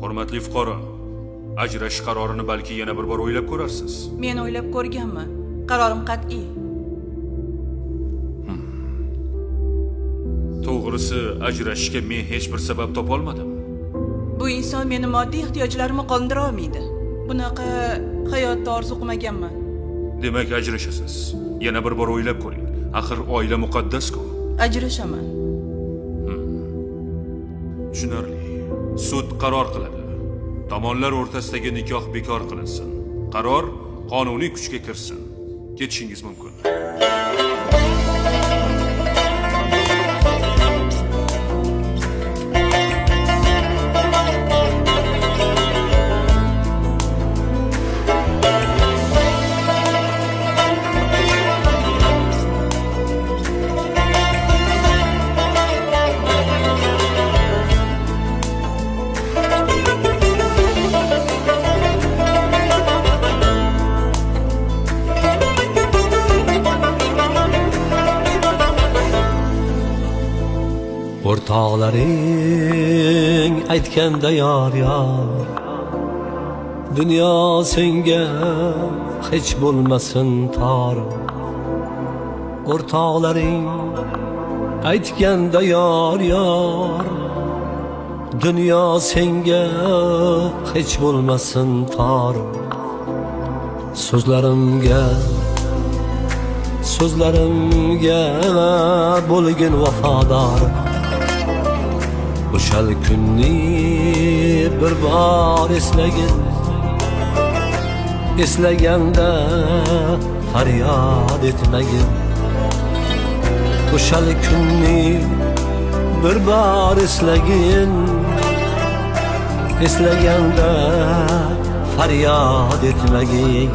Hurmatli fuqaro, ajrashish qarorini balki yana bir bor o'ylab ko'rarsiz. Men o'ylab ko'rganman. Qarorim qat'iy. To'g'risi, ajrashishga men hech bir sabab topa olmadim. Bu inson meni moddiy ehtiyojlarimni qondira olmaydi. Bunaqa hayotda orzu qilmaganman. Demak, ajrashasiz. Yana bir bor o'ylab ko'ring. Axir oila muqaddas-ku. Ajrashaman. Tushunarli. Sud qaror qiladi. Tomonlar o'rtasidagi nikoh bekor qilinsin. Qaror qonuniy kuchga kirsin. Ketishingiz mumkin. O'rtoqlaring aytganda yor dunyo senga hech bo'lmasin tor. O'rtoqlaring aytganda yor dunyo senga hech bo'lmasin tor. So'zlarimga bo'lgin vafodor. O'shal kunni bir bor eslagin, eslaganda faryod etmagin. O'shal kunni bir bor eslagin, eslaganda faryod etmagin.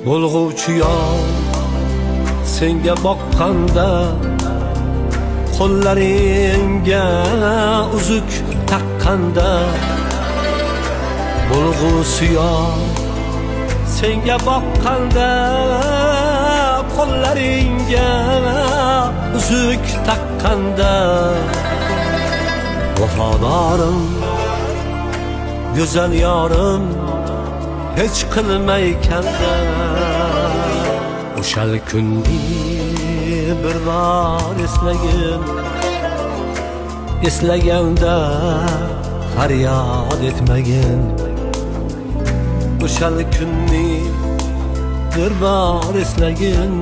Bo'lg'uvchi yor senga boqqanda, qo'llaringga uzuk taqqanda. Bo'lg'uvchi yor senga boqqanda, qo'llaringga uzuk taqqanda. Vafodorim, go'zal yorim, hech qilmay kanda. O'shal kunni bir bor eslagin, eslaganda faryod etmagin. O'shal kunni bir bor eslagin,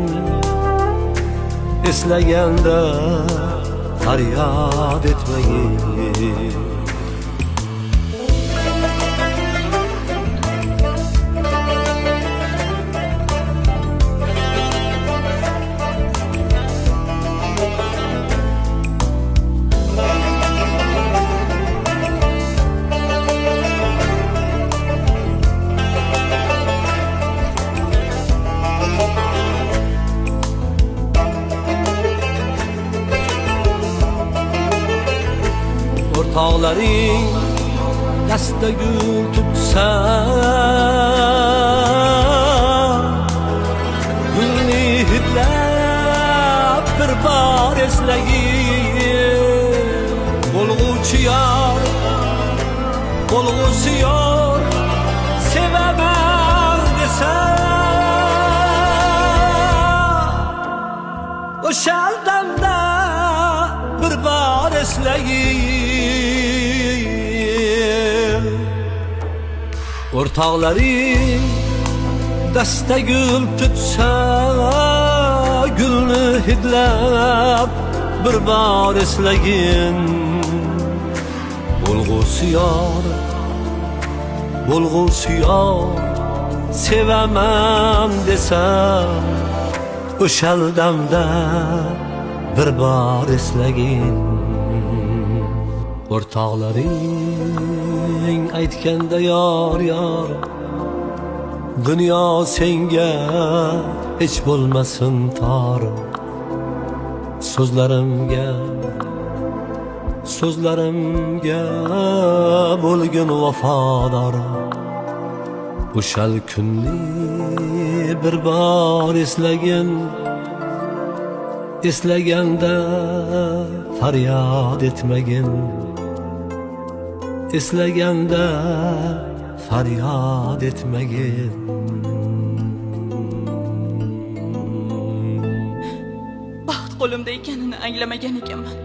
eslaganda faryod etmagin. O'rtoqlaring dasta gul tutsa, gulni hidlab bir bor eslagin. Bo'lg'uvchi yor sevaman desa, o'shal damda bir bor eslagin. O'rtoqlaring dasta gul tutsa, gulni hidlab bir bor eslagin. Bo'lg'uvchi yor sevaman desa, o'shal damda bir bor eslagin. O'rtoqlaring aytganda yor dunyo senga hech bo'lmasin tor. So'zlarimga bo'lgin vafodor. O'shal kunni bir bor eslagin, eslaganda faryod etmagin, eslaganda faryod etmagin. Baxt qo'limda ekanini anglamagan ekanman.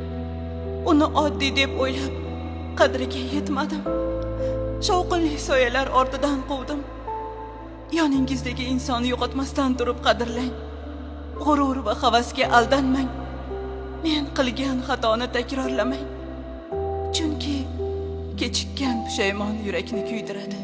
Uni oddiy deb o'ylab, qadriga yetmadim. Shovqinli soyalar ortidan quvdim. Yoningizdagi insonni yo'qotmasdan turib qadrlang. G'urur va havasga aldanmang. Men qilgan xatoni takrorlamang. Chunki kechikkan pushaymon yurakni kuydiradi.